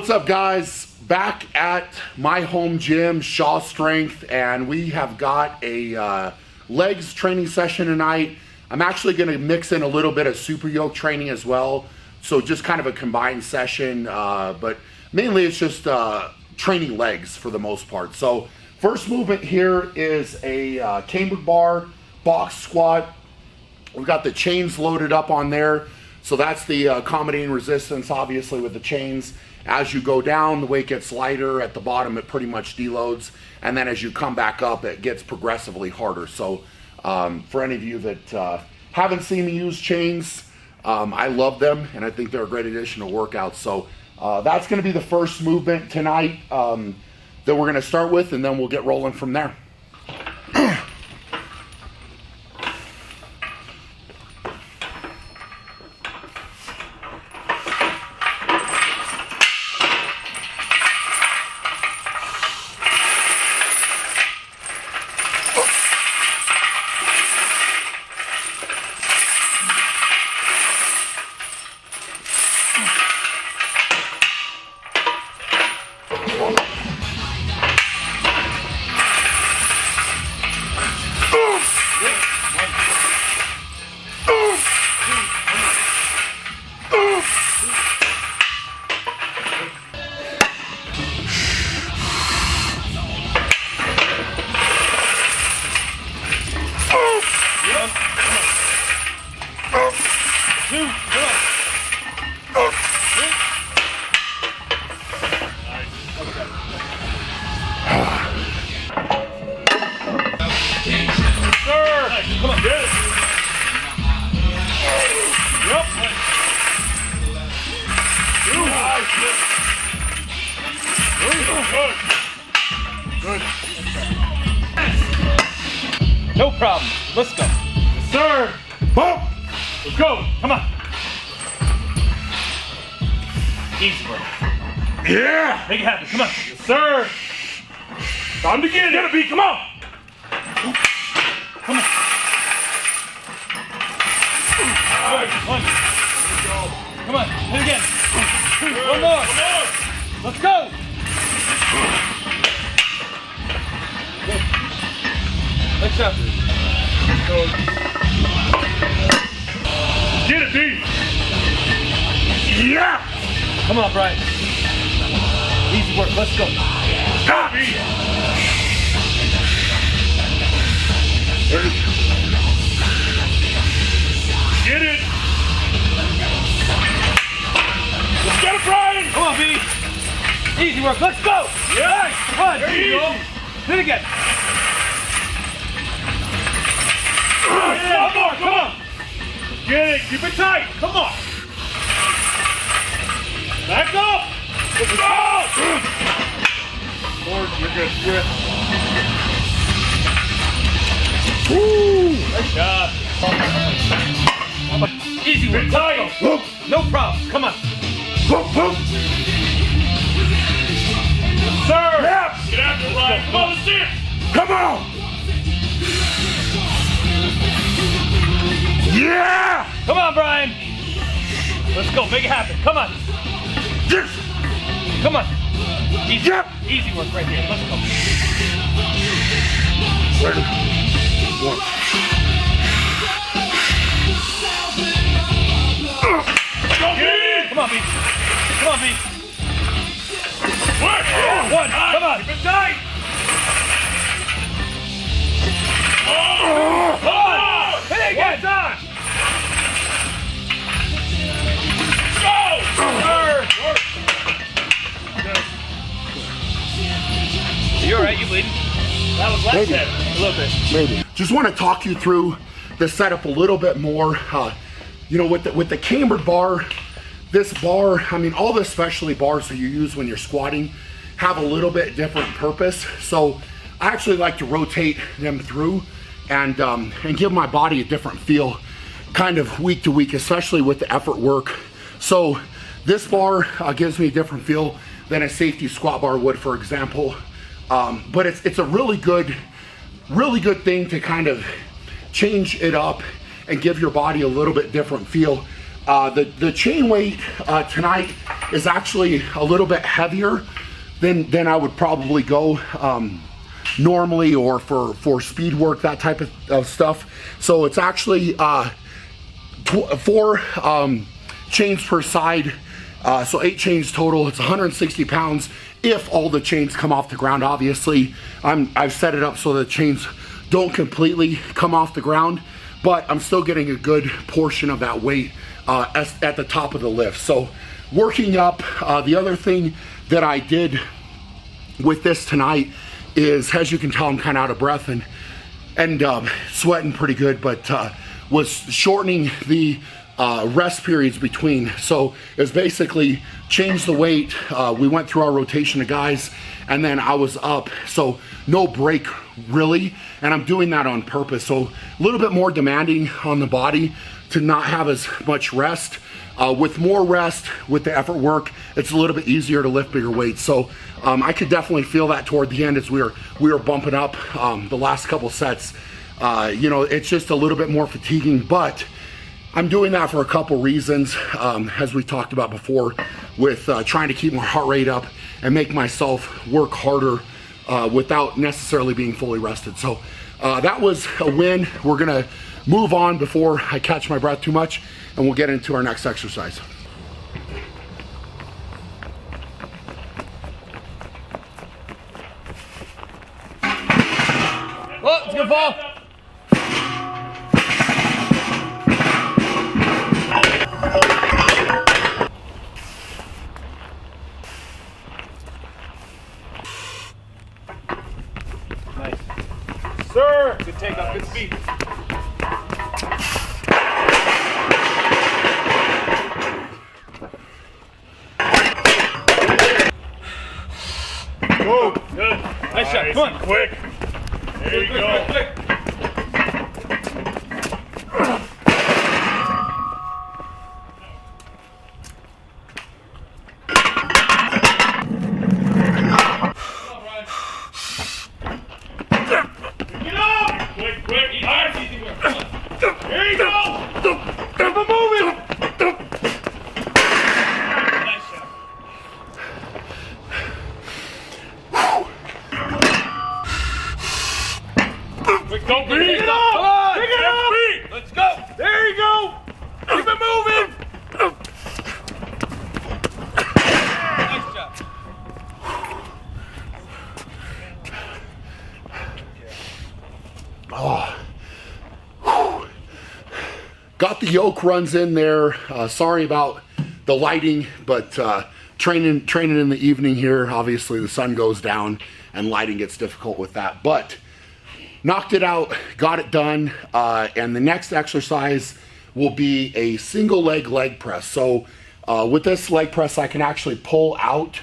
What's up, guys? Back at my home gym, Shaw Strength, and we have got a legs training session tonight. I'm actually going to mix in a little bit of super yoke training as well, so just kind of a combined session, but mainly it's just training legs for the most part. So first movement here is a cambered bar box squat. We've got the chains loaded up on there, so that's the accommodating resistance, obviously, with the chains. As you go down, the weight gets lighter. At the bottom, it pretty much deloads. And then as you come back up, it gets progressively harder. So for any of you that haven't seen me use chains, I love them, and I think they're a great addition to workouts. So that's going to be the first movement tonight that we're going to start with, and then we'll get rolling from there. No problem. Let's go. Yes, sir. Boom. Let's go. Come on. Easy, bro. Yeah. Make it happen. Come on. Yes, sir. Time to get it. Get it, B. Come on. Come on. All right. One. Come on. Hit again. One more. Let's go. Good. Next up. Get it, D. Yeah. Come on, Brian. Easy work. Let's go. Ah. Get it. Let's get it, Brian. Come on, B. Easy work. Let's go. Yes. Come on. There you go. Hit again. One more. Come on. Get it. Keep it tight. Come on. Back up. Let's go. Lord, you're good. You're good. Woo. Nice job. Easy work. Tight. No problem. Come on. Sir. Yeah. Get after it, Ryan. Come on, let's see it. Come on. Yeah. Come on, Brian. Let's go. Make it happen. Come on. Yes. Come on. Easy. Yep. Easy work right here. Let's go. Ready. One. Come on, B. Come on, B. One. Come on. Keep it tight. Come on. Hit it again. Done. Go. You all right? You bleeding? That was left head. A little bit. Maybe. Just want to talk you through the setup a little bit more. You know, with the cambered bar, this bar, I mean, all the specialty bars that you use when you're squatting have a little bit different purpose. So I actually like to rotate them through and give my body a different feel kind of week to week, especially with the effort work. So this bar gives me a different feel than a safety squat bar would, for example. But it's a really good thing to kind of change it up and give your body a little bit different feel. The chain weight tonight is actually a little bit heavier than I would probably go normally, or for speed work, that type of stuff. So it's actually 4 chains per side, so 8 chains total. It's 160 pounds if all the chains come off the ground. Obviously, I've set it up so the chains don't completely come off the ground, but I'm still getting a good portion of that weight at the top of the lift. So working up, the other thing that I did with this tonight is, as you can tell, I'm kind of out of breath and sweating pretty good, but was shortening the rest periods between. So it's basically changed the weight. We went through our rotation of guys, and then I was up, so no break really, and I'm doing that on purpose. So a little bit more demanding on the body to not have as much rest. With more rest, with the effort work, it's a little bit easier to lift bigger weights. So I could definitely feel that toward the end as we were bumping up the last couple sets. You know, it's just a little bit more fatiguing, but I'm doing that for a couple reasons, as we talked about before, with trying to keep my heart rate up and make myself work harder without necessarily being fully rested. So that was a win. We're gonna move on before I catch my breath too much, and we'll get into our next exercise. Oh, it's a good fall. Nice. Sir! Good takeoff, good speed. Whoa, Good. Nice shot. Come on. quick. There you go. Quick. Get up! Quick, quick. Easy work. Come on. There you go. Keep it moving. Nice shot. Quick, Don't quick, beat take it off. up. Come on. Pick it up. Feet. Let's go. There you go. Keep it moving. Nice job. Got the yoke runs in there. Sorry about the lighting, but training in the evening here, obviously the sun goes down and lighting gets difficult with that, but knocked it out, got it done, and the next exercise will be a single leg press. So with this leg press, I can actually pull out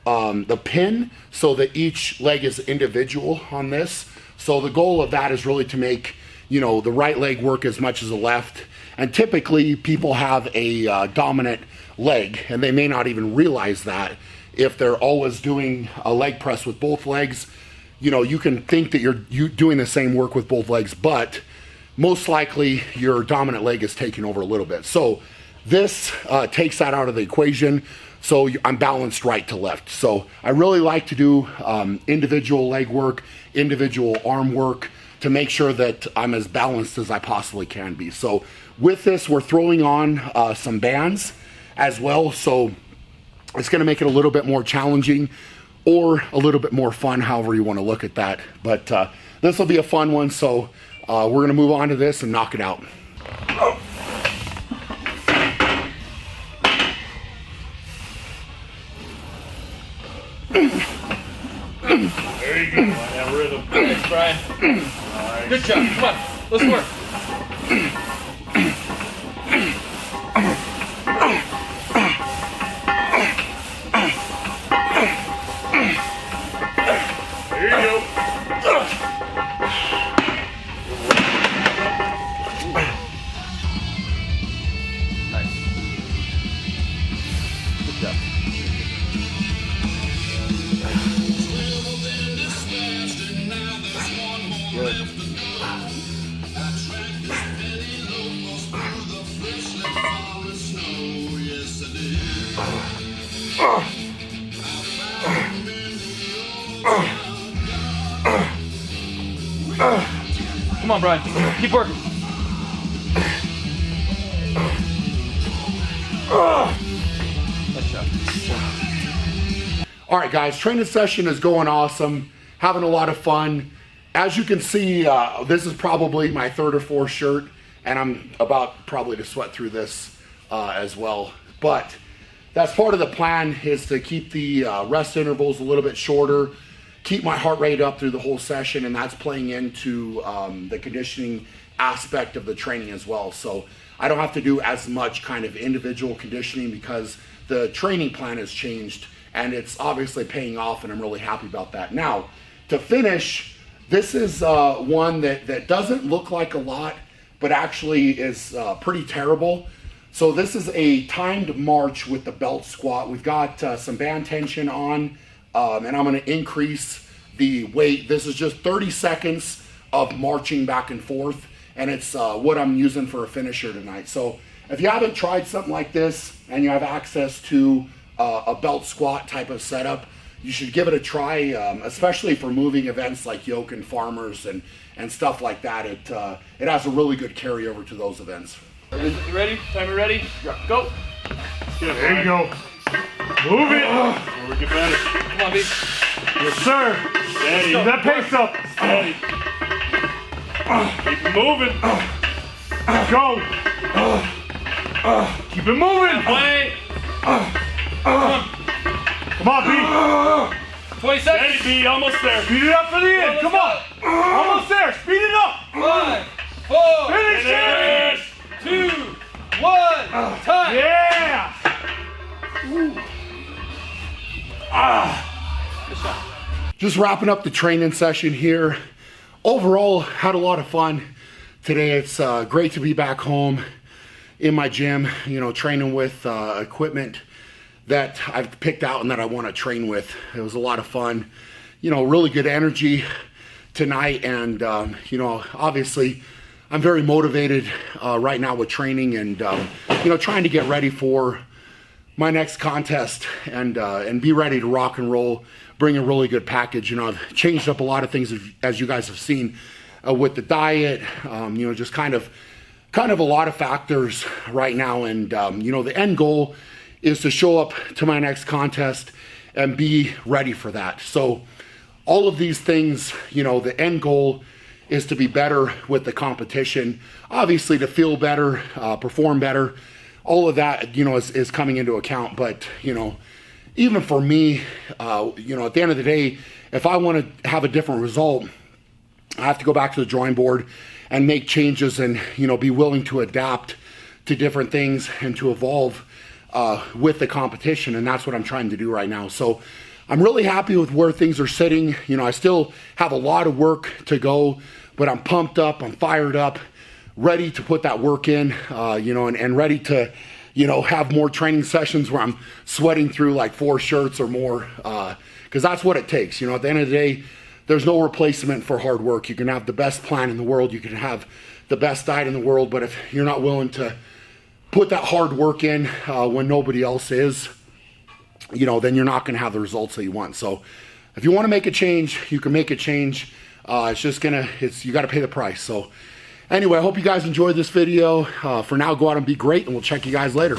the pin so that each leg is individual on this. So the goal of that is really to make, you know, the right leg work as much as the left. And typically people have a dominant leg, and they may not even realize that if they're always doing a leg press with both legs. You know, you can think that you're doing the same work with both legs, but most likely your dominant leg is taking over a little bit. So this takes that out of the equation. So I'm balanced right to left. So I really like to do individual leg work, individual arm work, to make sure that I'm as balanced as I possibly can be. So with this, we're throwing on some bands as well. So it's gonna make it a little bit more challenging or a little bit more fun, however you wanna look at that. But this will be a fun one. So we're gonna move on to this and knock it out. There you go. That rhythm. Thanks, Brian. All right. Good job. Come on. Let's work. There you go. Nice. Good job. Good. on, Brian. Keep working. Nice shot. All right, guys, training session is going awesome. Having a lot of fun. As you can see, this is probably my 3rd or 4th shirt, and I'm about probably to sweat through this as well. But that's part of the plan, is to keep the rest intervals a little bit shorter, keep my heart rate up through the whole session, and that's playing into the conditioning aspect of the training as well. So I don't have to do as much kind of individual conditioning because the training plan has changed, and it's obviously paying off, and I'm really happy about that. Now, to finish, this is one that doesn't look like a lot, but actually is pretty terrible. So this is a timed march with the belt squat. We've got some band tension on, and I'm gonna increase the weight. This is just 30 seconds of marching back and forth, and it's what I'm using for a finisher tonight. So if you haven't tried something like this and you have access to a belt squat type of setup, you should give it a try, especially for moving events like yoke and farmers and stuff like that. It has a really good carryover to those events. You ready? Timer ready? Go. There you go. Move it. We get better. Come on, B. Yes, sir. Steady. Keep that pace up. Steady. Keep it moving. Go. Keep it moving. Play. Come on, B. 20 seconds. Steady, B. Almost there. Speed it up for the end. Come on. Almost there. Speed it up. 5, 4, Finish it. 2, 1. Time. Yeah. Just wrapping up the training session here. Overall, had a lot of fun today. It's great to be back home in my gym, you know, training with equipment that I've picked out and that I want to train with. It was a lot of fun, you know, really good energy tonight. And, you know, obviously I'm very motivated right now with training and, you know, trying to get ready for my next contest and be ready to rock and roll, bring a really good package. You know, I've changed up a lot of things, as you guys have seen, with the diet, you know, just kind of a lot of factors right now. And, you know, the end goal is to show up to my next contest and be ready for that. So all of these things, you know, the end goal is to be better with the competition, obviously to feel better, perform better. All of that, you know, is coming into account. But, you know, even for me, you know, at the end of the day, if I want to have a different result, I have to go back to the drawing board and make changes and, you know, be willing to adapt to different things and to evolve with the competition. And that's what I'm trying to do right now. So I'm really happy with where things are sitting. You know, I still have a lot of work to go, but I'm pumped up, I'm fired up, ready to put that work in, you know, and ready to, you know, have more training sessions where I'm sweating through like 4 shirts or more, because that's what it takes. You know, at the end of the day, there's no replacement for hard work. You can have the best plan in the world, you can have the best diet in the world, but if you're not willing to put that hard work in when nobody else is, you know, then you're not going to have the results that you want. So if you want to make a change, you can make a change. It's just you got to pay the price. So anyway, I hope you guys enjoyed this video. For now, go out and be great, and we'll check you guys later.